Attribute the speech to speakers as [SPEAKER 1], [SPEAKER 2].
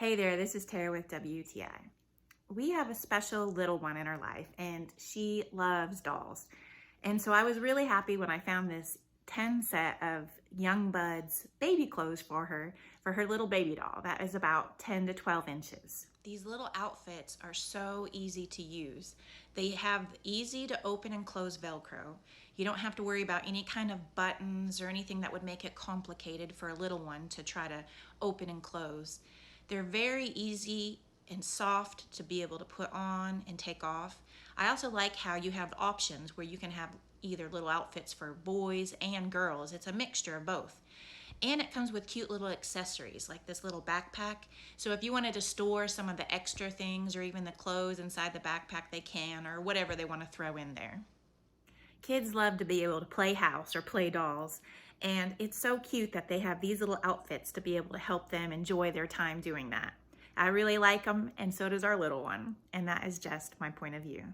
[SPEAKER 1] Hey there, this is Tara with WTI. We have a special little one in our life and she loves dolls. And so I was really happy when I found this 10 set of Young Bud's baby clothes for her little baby doll. That is about 10 to 12 inches. These little outfits are so easy to use. They have easy to open and close Velcro. You don't have to worry about any kind of buttons or anything that would make it complicated for a little one to try to open and close. They're very easy and soft to be able to put on and take off. I also like how you have options where you can have either little outfits for boys and girls. It's a mixture of both. And it comes with cute little accessories like this little backpack. So if you wanted to store some of the extra things or even the clothes inside the backpack, they can, or whatever they want to throw in there. Kids love to be able to play house or play dolls, and it's so cute that they have these little outfits to be able to help them enjoy their time doing that. I really like them, and so does our little one, and that is just my point of view.